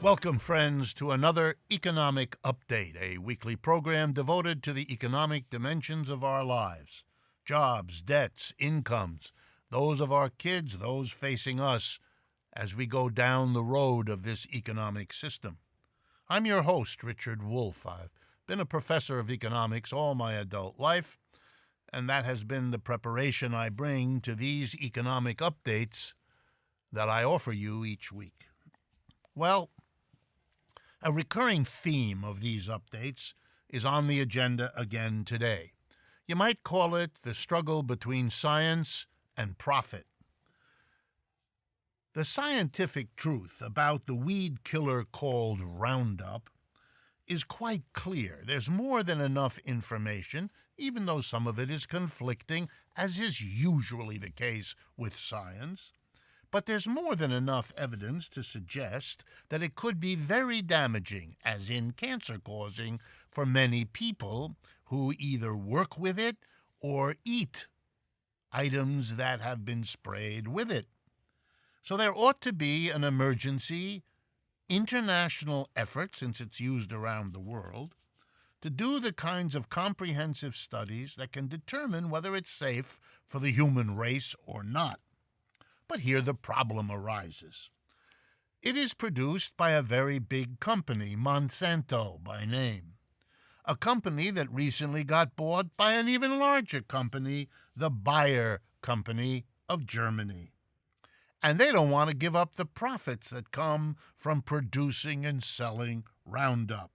Welcome, friends, to another Economic Update, a weekly program devoted to the economic dimensions of our lives. Jobs, debts, incomes, those of our kids, those facing us as we go down the road of this economic system. I'm your host, Richard Wolff. I've been a professor of economics all my adult life, and that has been the preparation I bring to these economic updates that I offer you each week. Well, a recurring theme of these updates is on the agenda again today. You might call it the struggle between science and profit. The scientific truth about the weed killer called Roundup is quite clear. There's more than enough information, even though some of it is conflicting, as is usually the case with science. But there's more than enough evidence to suggest that it could be very damaging, as in cancer-causing, for many people who either work with it or eat items that have been sprayed with it. So there ought to be an emergency international effort, since it's used around the world, to do the kinds of comprehensive studies that can determine whether it's safe for the human race or not. But here the problem arises. It is produced by a very big company, Monsanto by name, a company that recently got bought by an even larger company, the Bayer Company of Germany. And they don't want to give up the profits that come from producing and selling Roundup.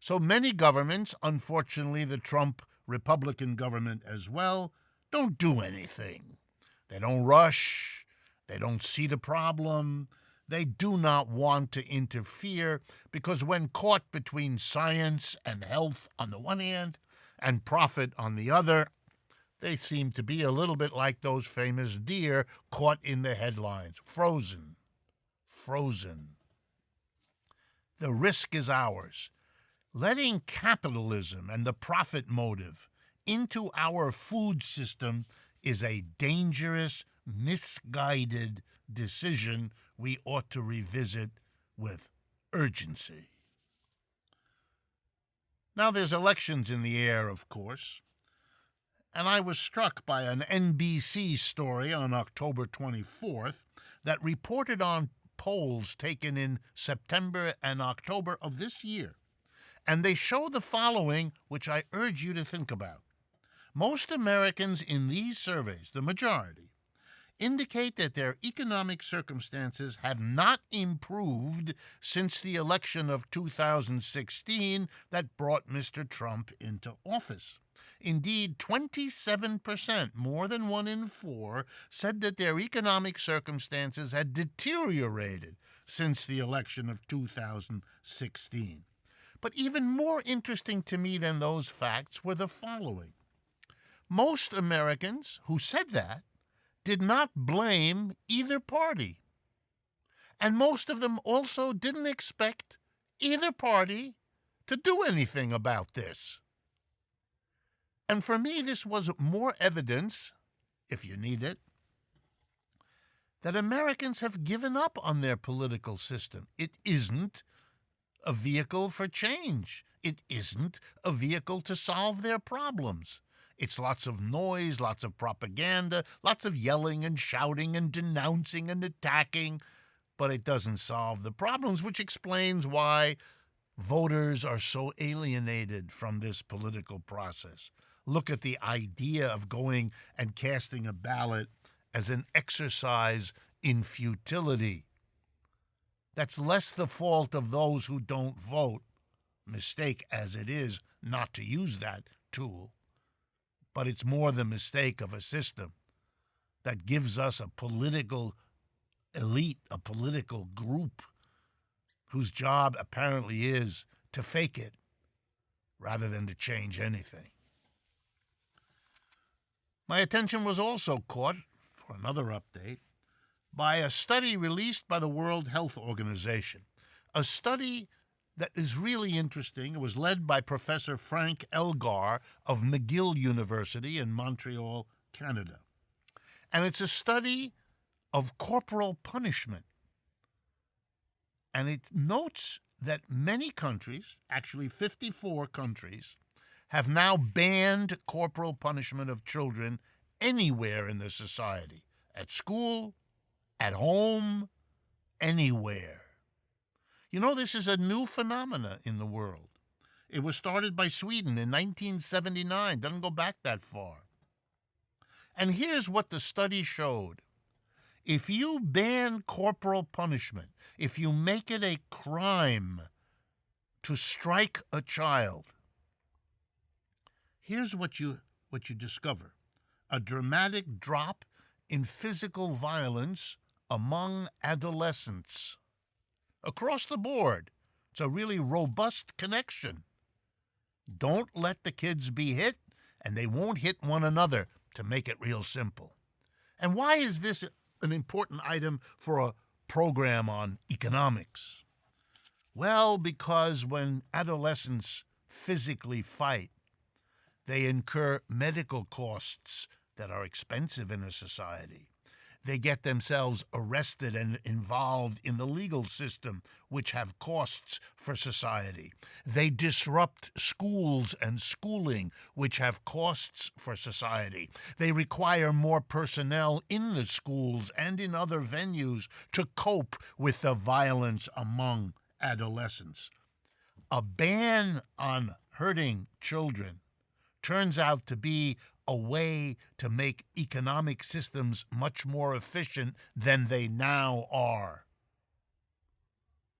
So many governments, unfortunately the Trump Republican government as well, don't do anything. They don't rush. They don't see the problem. They do not want to interfere because when caught between science and health on the one hand and profit on the other, they seem to be a little bit like those famous deer caught in the headlines. Frozen. The risk is ours. Letting capitalism and the profit motive into our food system is a dangerous, misguided decision we ought to revisit with urgency. Now, there's elections in the air, of course, and I was struck by an NBC story on October 24th that reported on polls taken in September and October of this year, and they show the following, which I urge you to think about. Most Americans in these surveys, the majority, indicate that their economic circumstances have not improved since the election of 2016 that brought Mr. Trump into office. Indeed, 27%, more than 1 in 4, said that their economic circumstances had deteriorated since the election of 2016. But even more interesting to me than those facts were the following. Most Americans who said that did not blame either party. And most of them also didn't expect either party to do anything about this. And for me, this was more evidence, if you need it, that Americans have given up on their political system. It isn't a vehicle for change. It isn't a vehicle to solve their problems. It's lots of noise, lots of propaganda, lots of yelling and shouting and denouncing and attacking, but it doesn't solve the problems, which explains why voters are so alienated from this political process. Look at the idea of going and casting a ballot as an exercise in futility. That's less the fault of those who don't vote, mistake as it is not to use that tool. But it's more the mistake of a system that gives us a political elite, a political group, whose job apparently is to fake it rather than to change anything. My attention was also caught, for another update, by a study released by the World Health Organization, a study that is really interesting. It was led by Professor Frank Elgar of McGill University in Montreal, Canada. And it's a study of corporal punishment. And it notes that many countries, actually 54 countries, have now banned corporal punishment of children anywhere in the society, at school, at home, anywhere. You know, this is a new phenomena in the world. It was started by Sweden in 1979, doesn't go back that far. And here's what the study showed. If you ban corporal punishment, if you make it a crime to strike a child, here's what you discover. A dramatic drop in physical violence among adolescents. Across the board, it's a really robust connection. Don't let the kids be hit, and they won't hit one another, to make it real simple. And why is this an important item for a program on economics? Well, because when adolescents physically fight, they incur medical costs that are expensive in a society. They get themselves arrested and involved in the legal system, which have costs for society. They disrupt schools and schooling, which have costs for society. They require more personnel in the schools and in other venues to cope with the violence among adolescents. A ban on hurting children turns out to be a way to make economic systems much more efficient than they now are.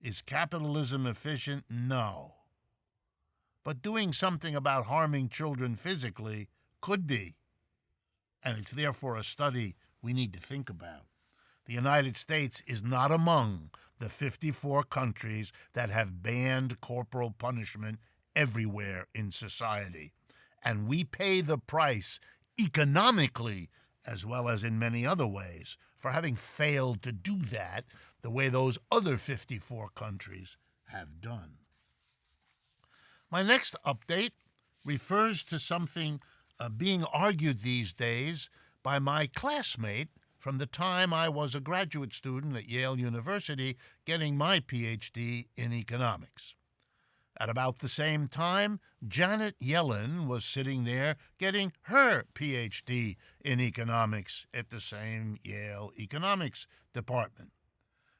Is capitalism efficient? No. But doing something about harming children physically could be. And it's therefore a study we need to think about. The United States is not among the 54 countries that have banned corporal punishment everywhere in society. And we pay the price economically, as well as in many other ways, for having failed to do that the way those other 54 countries have done. My next update refers to something being argued these days by my classmate from the time I was a graduate student at Yale University getting my PhD in economics. At about the same time, Janet Yellen was sitting there getting her PhD in economics at the same Yale economics department.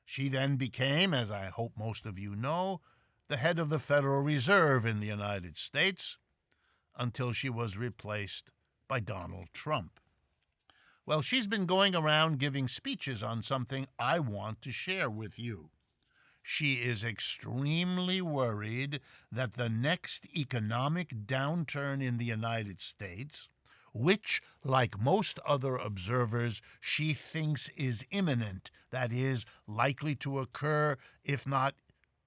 She then became, as I hope most of you know, the head of the Federal Reserve in the United States until she was replaced by Donald Trump. Well, she's been going around giving speeches on something I want to share with you. She is extremely worried that the next economic downturn in the United States, which, like most other observers, she thinks is imminent, that is, likely to occur, if not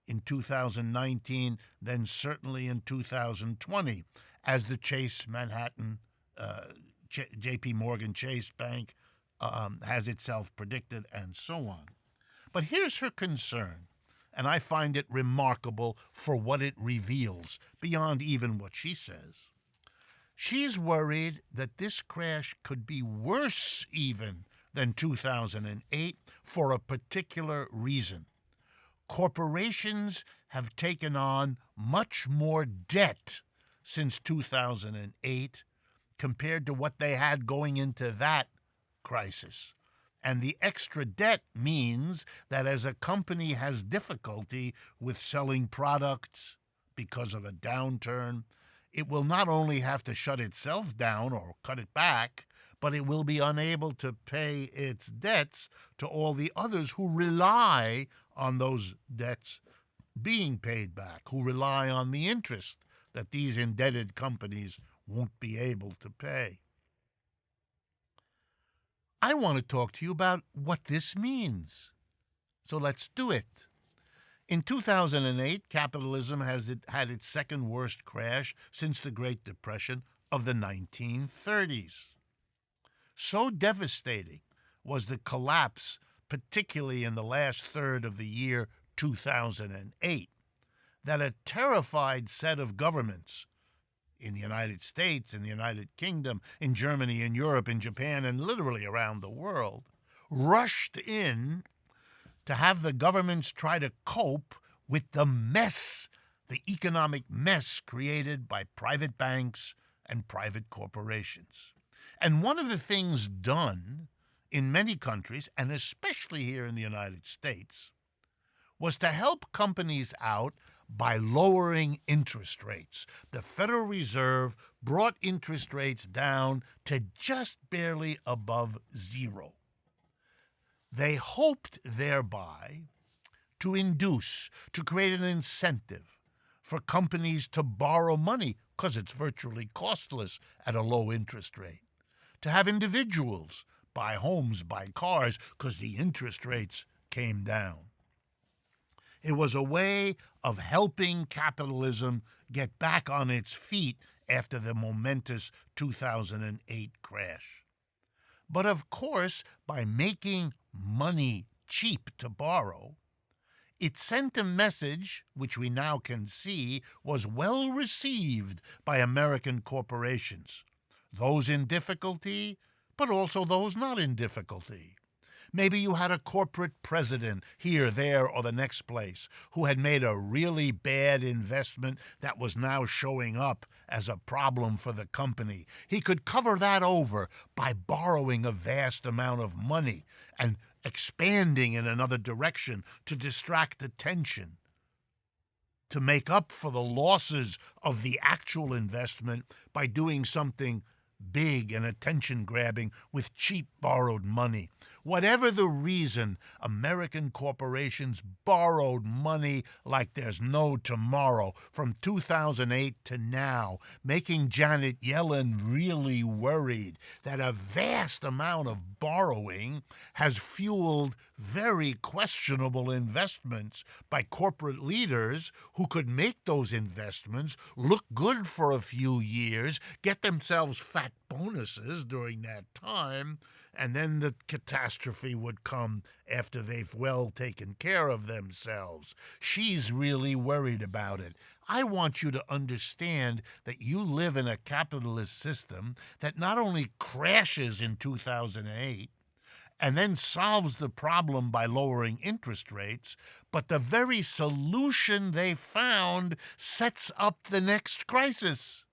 in 2019, then certainly in 2020, as the J.P. Morgan Chase Bank has itself predicted, and so on. But here's her concern. And I find it remarkable for what it reveals, beyond even what she says. She's worried that this crash could be worse even than 2008 for a particular reason. Corporations have taken on much more debt since 2008 compared to what they had going into that crisis. And the extra debt means that as a company has difficulty with selling products because of a downturn, it will not only have to shut itself down or cut it back, but it will be unable to pay its debts to all the others who rely on those debts being paid back, who rely on the interest that these indebted companies won't be able to pay. I want to talk to you about what this means. So let's do it. In 2008, capitalism has had its second worst crash since the Great Depression of the 1930s. So devastating was the collapse, particularly in the last third of the year 2008, that a terrified set of governments in the United States, in the United Kingdom, in Germany, in Europe, in Japan, and literally around the world, rushed in to have the governments try to cope with the mess, the economic mess created by private banks and private corporations. And one of the things done in many countries, and especially here in the United States, was to help companies out by lowering interest rates. The Federal Reserve brought interest rates down to just barely above zero. They hoped thereby to create an incentive for companies to borrow money, because it's virtually costless at a low interest rate, to have individuals buy homes, buy cars, because the interest rates came down. It was a way of helping capitalism get back on its feet after the momentous 2008 crash. But of course, by making money cheap to borrow, it sent a message, which we now can see was well received by American corporations, those in difficulty, but also those not in difficulty. Maybe you had a corporate president here, there, or the next place who had made a really bad investment that was now showing up as a problem for the company. He could cover that over by borrowing a vast amount of money and expanding in another direction to distract attention, to make up for the losses of the actual investment by doing something big and attention-grabbing with cheap borrowed money. Whatever the reason, American corporations borrowed money like there's no tomorrow from 2008 to now, making Janet Yellen really worried that a vast amount of borrowing has fueled very questionable investments by corporate leaders who could make those investments look good for a few years, get themselves fat bonuses during that time, and then the catastrophe would come after they've well taken care of themselves. She's really worried about it. I want you to understand that you live in a capitalist system that not only crashes in 2008 and then solves the problem by lowering interest rates, but the very solution they found sets up the next crisis.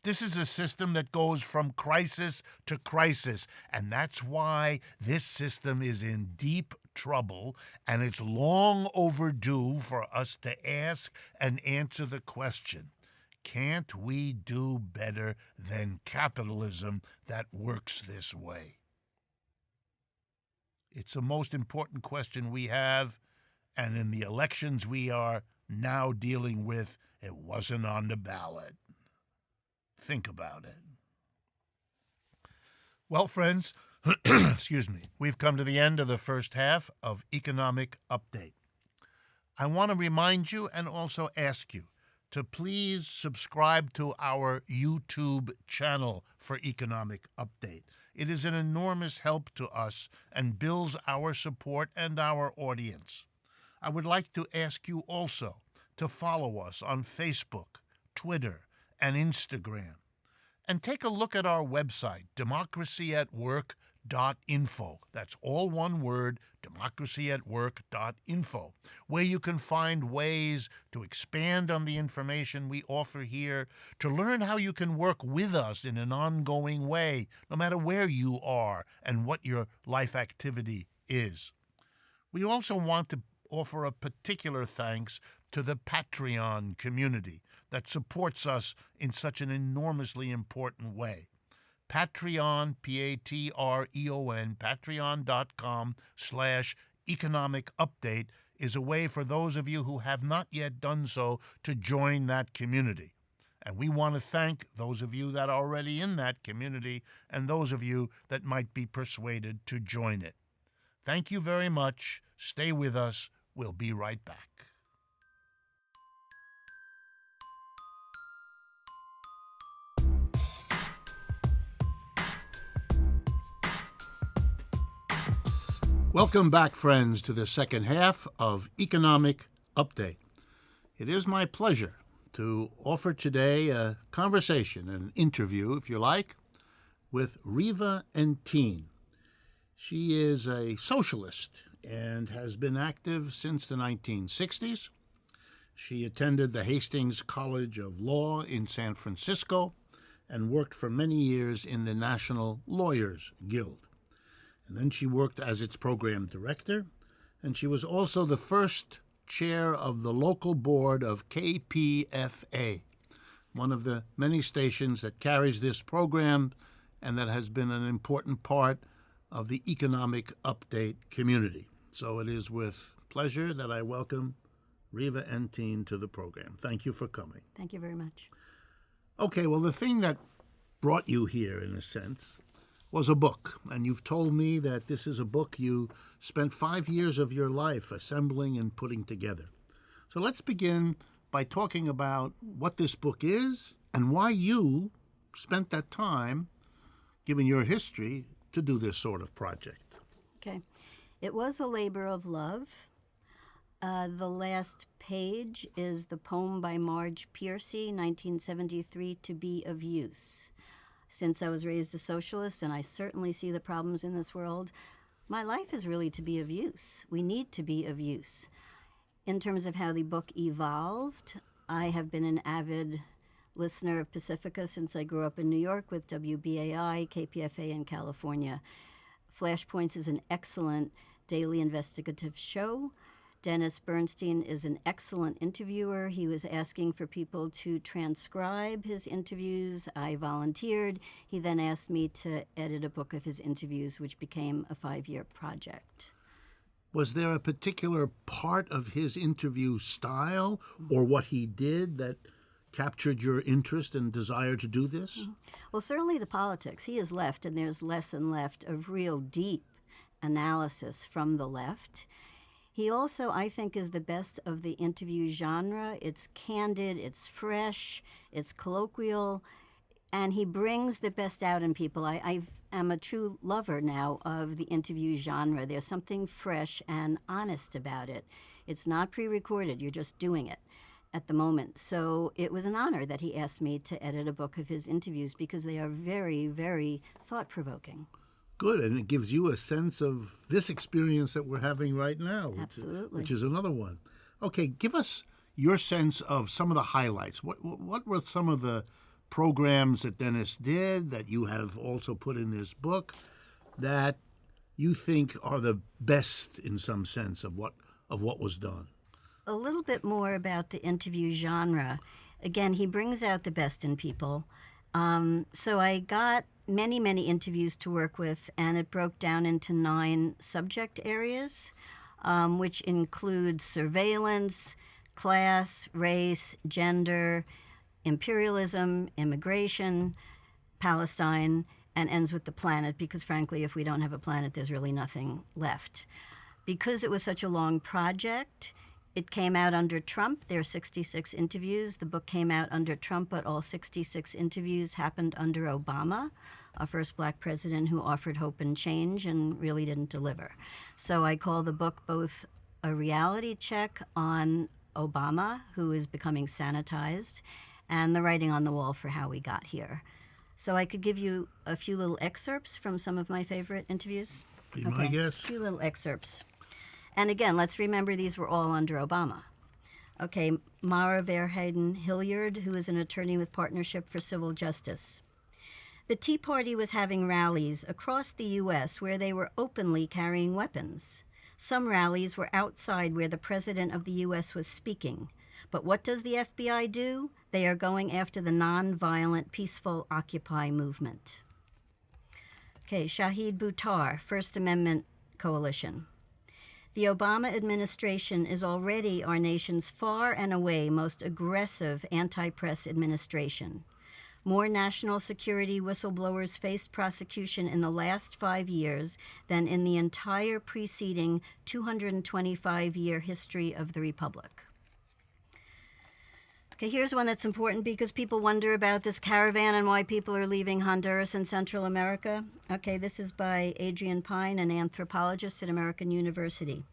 This is a system that goes from crisis to crisis, and that's why this system is in deep trouble, and it's long overdue for us to ask and answer the question, can't we do better than capitalism that works this way? It's the most important question we have, and in the elections we are now dealing with, it wasn't on the ballot. Think about it. Well, friends, excuse me, we've come to the end of the first half of Economic Update. I want to remind you and also ask you to please subscribe to our YouTube channel for Economic Update. It is an enormous help to us and builds our support and our audience. I would like to ask you also to follow us on Facebook, Twitter, and Instagram. And take a look at our website, democracyatwork.info. That's all one word, democracyatwork.info, where you can find ways to expand on the information we offer here, to learn how you can work with us in an ongoing way, no matter where you are and what your life activity is. We also want to offer a particular thanks to the Patreon community that supports us in such an enormously important way. Patreon, Patreon, patreon.com/economic update is a way for those of you who have not yet done so to join that community. And we want to thank those of you that are already in that community and those of you that might be persuaded to join it. Thank you very much. Stay with us. We'll be right back. Welcome back, friends, to the second half of Economic Update. It is my pleasure to offer today a conversation, an interview, if you like, with Riva Enteen. She is a socialist and has been active since the 1960s. She attended the Hastings College of Law in San Francisco and worked for many years in the National Lawyers Guild. And then she worked as its program director, and she was also the first chair of the local board of KPFA, one of the many stations that carries this program and that has been an important part of the economic update community. So it is with pleasure that I welcome Riva Enteen to the program. Thank you for coming. Thank you very much. Okay, well, the thing that brought you here, in a sense, was a book. And you've told me that this is a book you spent 5 years of your life assembling and putting together. So let's begin by talking about what this book is and why you spent that time, given your history, to do this sort of project. Okay. It was a labor of love. The last page is the poem by Marge Piercy, 1973, To Be of Use. Since I was raised a socialist, and I certainly see the problems in this world, my life is really to be of use. We need to be of use. In terms of how the book evolved, I have been an avid listener of Pacifica since I grew up in New York with WBAI, KPFA in California. Flashpoints is an excellent daily investigative show. Dennis Bernstein is an excellent interviewer. He was asking for people to transcribe his interviews. I volunteered. He then asked me to edit a book of his interviews, which became a 5-year project. Was there a particular part of his interview style or what he did that captured your interest and desire to do this? Well, certainly the politics. He is left, and there's less and left of real deep analysis from the left. He also, I think, is the best of the interview genre. It's candid, it's fresh, it's colloquial, and he brings the best out in people. I am a true lover now of the interview genre. There's something fresh and honest about it. It's not pre-recorded. You're just doing it at the moment. So it was an honor that he asked me to edit a book of his interviews because they are very, very thought-provoking. Good, and it gives you a sense of this experience that we're having right now. Absolutely. Which is another one. Okay, give us your sense of some of the highlights. What were some of the programs that Dennis did that you have also put in this book that you think are the best in some sense of what was done? A little bit more about the interview genre. Again, he brings out the best in people. So I got many, many interviews to work with, and it broke down into 9 subject areas, which include surveillance, class, race, gender, imperialism, immigration, Palestine, and ends with the planet, because frankly, if we don't have a planet, there's really nothing left. Because it was such a long project, it came out under Trump. There are 66 interviews. The book came out under Trump, but all 66 interviews happened under Obama, our first black president who offered hope and change and really didn't deliver. So I call the book both a reality check on Obama, who is becoming sanitized, and the writing on the wall for how we got here. So I could give you a few little excerpts from some of my favorite interviews. Be my guest. A few little excerpts. And again, let's remember these were all under Obama. Okay, Mara Verheiden Hilliard, who is an attorney with Partnership for Civil Justice. The Tea Party was having rallies across the U.S. where they were openly carrying weapons. Some rallies were outside where the President of the U.S. was speaking. But what does the FBI do? They are going after the nonviolent, peaceful Occupy movement. Okay, Shahid Buttar, First Amendment Coalition. The Obama administration is already our nation's far and away most aggressive anti-press administration. More national security whistleblowers faced prosecution in the last 5 years than in the entire preceding 225-year history of the Republic. Okay, here's one that's important because people wonder about this caravan and why people are leaving Honduras and Central America. Okay, this is by Adrian Pine, an anthropologist at American University.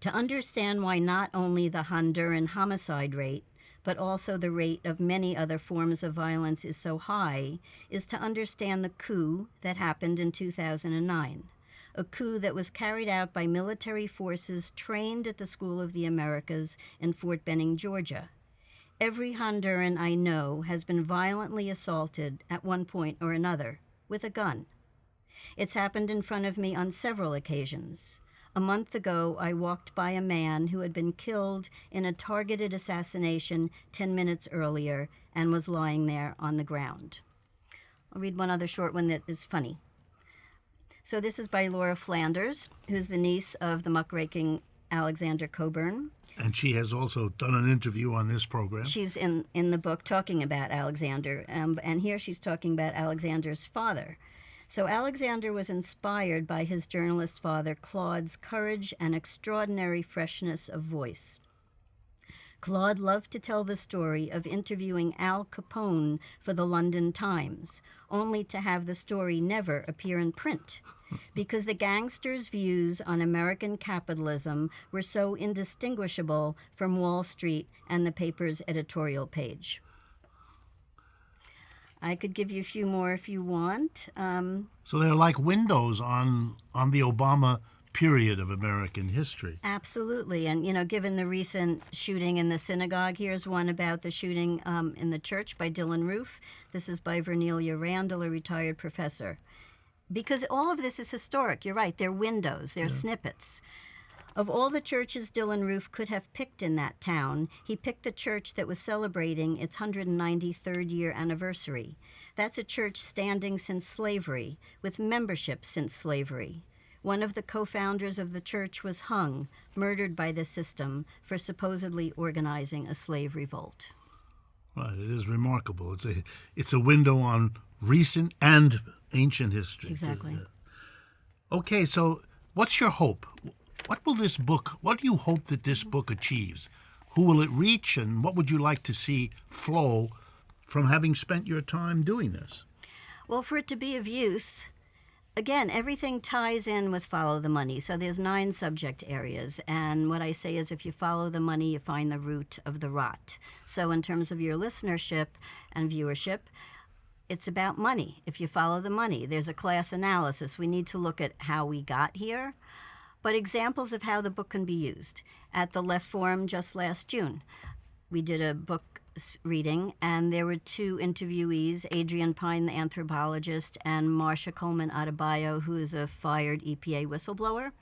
To understand why not only the Honduran homicide rate, but also the rate of many other forms of violence is so high, is to understand the coup that happened in 2009. a coup that was carried out by military forces trained at the School of the Americas in Fort Benning, Georgia. Every Honduran I know has been violently assaulted at one point or another with a gun. It's happened in front of me on several occasions. A month ago, I walked by a man who had been killed in a targeted assassination 10 minutes earlier and was lying there on the ground. I'll read one other short one that is funny. So this is by Laura Flanders, who's the niece of the muckraking Alexander Coburn. And she has also done an interview on this program. She's in the book talking about Alexander, and here she's talking about Alexander's father. So Alexander was inspired by his journalist father, Claude's courage and extraordinary freshness of voice. Claude loved to tell the story of interviewing Al Capone for the London Times, only to have the story never appear in print, because the gangster's views on American capitalism were so indistinguishable from Wall Street and the paper's editorial page. I could give you a few more if you want. So they're like windows on the Obama period of American history. Absolutely. And, given the recent shooting in the synagogue, here's one about the shooting in the church by Dylan Roof. This is by Vernelia Randall, a retired professor. Because all of this is historic. You're right. They're windows. They're snippets. Of all the churches Dylan Roof could have picked in that town, he picked the church that was celebrating its 193rd year anniversary. That's a church standing since slavery, with membership since slavery. One of the co-founders of the church was hung, murdered by the system, for supposedly organizing a slave revolt. Right, it is remarkable. It's a window on recent and ancient history. Exactly. Okay, so what's your hope? What do you hope that this book achieves? Who will it reach, and what would you like to see flow from having spent your time doing this? Well, for it to be of use, again, everything ties in with follow the money. So there's 9 subject areas. And what I say is if you follow the money, you find the root of the rot. So in terms of your listenership and viewership, it's about money. If you follow the money, there's a class analysis. We need to look at how we got here. But examples of how the book can be used. At the Left Forum just last June, we did a book reading, and there were 2 interviewees, Adrian Pine, the anthropologist, and Marcia Coleman Adebayo, who is a fired EPA whistleblower.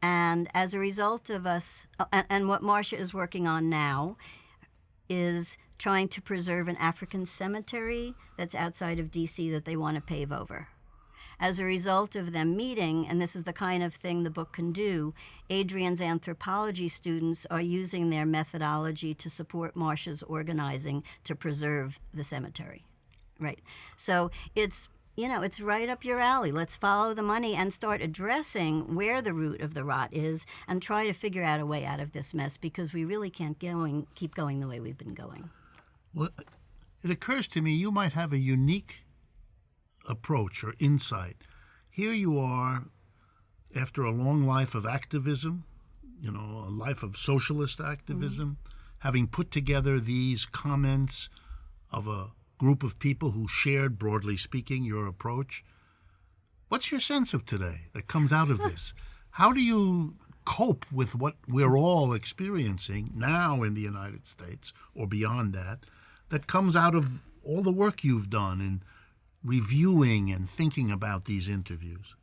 And as a result of us, and what Marcia is working on now is trying to preserve an African cemetery that's outside of D.C. that they want to pave over. As a result of them meeting, and this is the kind of thing the book can do, Adrian's anthropology students are using their methodology to support Marcia's organizing to preserve the cemetery. Right. So it's right up your alley. Let's follow the money and start addressing where the root of the rot is and try to figure out a way out of this mess, because we really can't keep going the way we've been going. Well, it occurs to me you might have a unique approach or insight. Here you are, after a long life of activism, a life of socialist activism, having put together these comments of a group of people who shared, broadly speaking, your approach. What's your sense of today that comes out of this? How do you cope with what we're all experiencing now in the United States, or beyond that comes out of all the work you've done in reviewing and thinking about these interviews?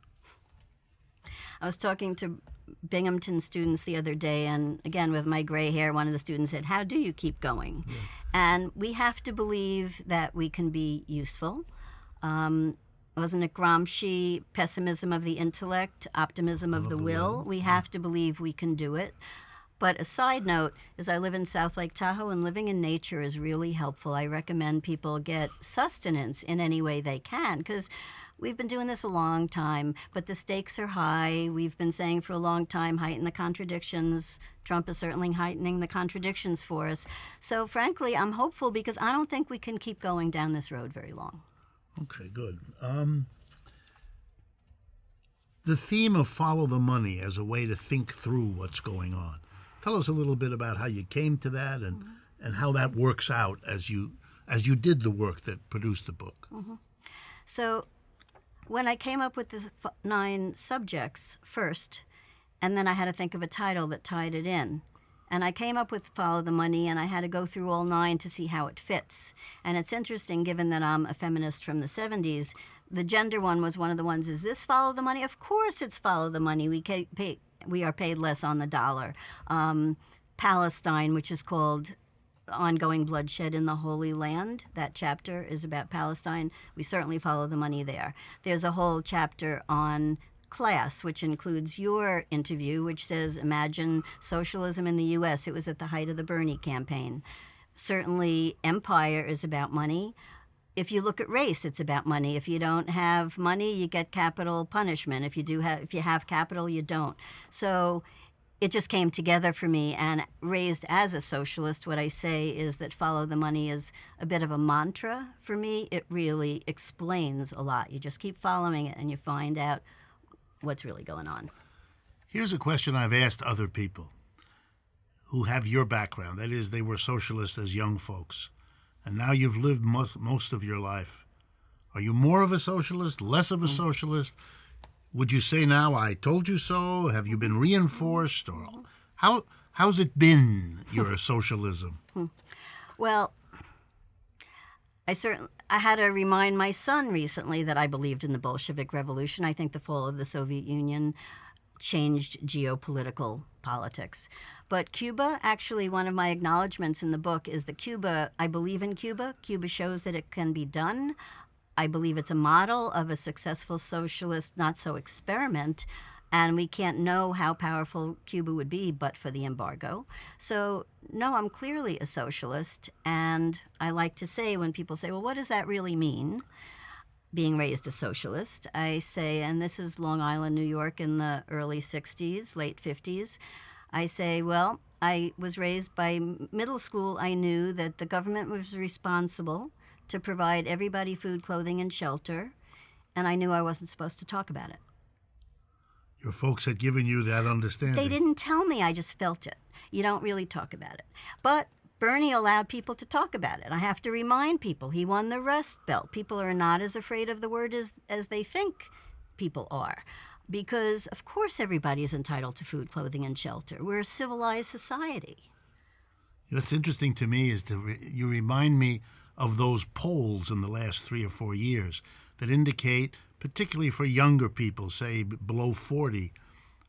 I was talking to Binghamton students the other day, and again, with my gray hair, one of the students said, "How do you keep going?" Yeah. And we have to believe that we can be useful. Wasn't it Gramsci, pessimism of the intellect, optimism of the will? We have to believe we can do it. But a side note is I live in South Lake Tahoe, and living in nature is really helpful. I recommend people get sustenance in any way they can, because we've been doing this a long time, but the stakes are high. We've been saying for a long time, heighten the contradictions. Trump is certainly heightening the contradictions for us. So frankly, I'm hopeful, because I don't think we can keep going down this road very long. Okay, good. The theme of follow the money as a way to think through what's going on. Tell us a little bit about how you came to that and how that works out as you did the work that produced the book. So When I came up with the 9 subjects first, and then I had to think of a title that tied it in. And I came up with Follow the Money, and I had to go through all 9 to see how it fits. And it's interesting, given that I'm a feminist from the 70s, the gender one was one of the ones, is this Follow the Money? Of course it's Follow the Money. We are paid less on the dollar. Palestine, which is called Ongoing Bloodshed in the Holy Land. That chapter is about Palestine. We certainly follow the money there. There's a whole chapter on class, which includes your interview, which says, imagine socialism in the U.S. It was at the height of the Bernie campaign. Certainly, empire is about money. If you look at race, it's about money. If you don't have money, you get capital punishment. If you have capital, you don't. So it just came together for me, and raised as a socialist, what I say is that follow the money is a bit of a mantra for me. It really explains a lot. You just keep following it and you find out what's really going on. Here's a question I've asked other people who have your background. That is, they were socialists as young folks, and now you've lived most of your life. Are you more of a socialist, less of a socialist? Would you say now, I told you so? Have you been reinforced? Or how's it been, your socialism? Well, I had to remind my son recently that I believed in the Bolshevik Revolution. I think the fall of the Soviet Union changed geopolitical politics. But Cuba, actually, one of my acknowledgments in the book is that Cuba, I believe in Cuba. Cuba shows that it can be done. I believe it's a model of a successful socialist, not-so experiment, and we can't know how powerful Cuba would be but for the embargo. So, no, I'm clearly a socialist, and I like to say when people say, well, what does that really mean, being raised a socialist? I say, and this is Long Island, New York in the early 60s, late 50s, I say, well, I was raised by middle school. I knew that the government was responsible to provide everybody food, clothing, and shelter, and I knew I wasn't supposed to talk about it. Your folks had given you that understanding. They didn't tell me, I just felt it. You don't really talk about it. But Bernie allowed people to talk about it. I have to remind people, he won the Rust Belt. People are not as afraid of the word as they think people are. Because, of course, everybody is entitled to food, clothing, and shelter. We're a civilized society. What's interesting to me is you remind me of those polls in the last 3 or 4 years that indicate, particularly for younger people, say below 40,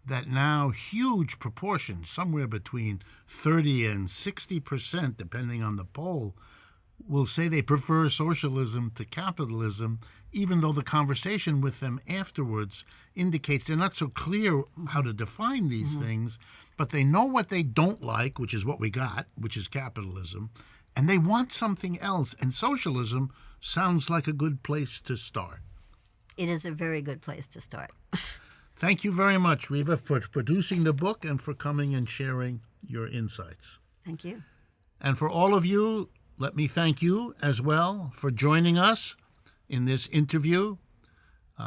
that now huge proportions, somewhere between 30 and 60%, depending on the poll, will say they prefer socialism to capitalism, even though the conversation with them afterwards indicates they're not so clear how to define these things, but they know what they don't like, which is what we got, which is capitalism, and they want something else. And socialism sounds like a good place to start. It is a very good place to start. Thank you very much, Riva, for producing the book and for coming and sharing your insights. Thank you. And for all of you, let me thank you as well for joining us in this interview.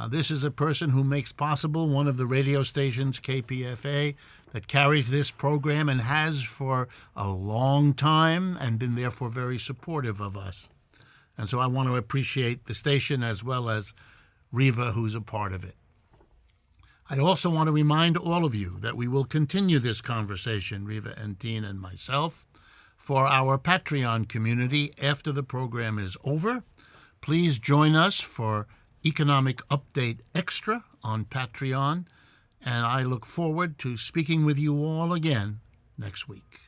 This is a person who makes possible one of the radio stations, KPFA, that carries this program and has for a long time and been therefore very supportive of us. And so I want to appreciate the station as well as Riva, who's a part of it. I also want to remind all of you that we will continue this conversation, Riva Enteen and myself, for our Patreon community after the program is over. Please join us for Economic Update Extra on Patreon, and I look forward to speaking with you all again next week.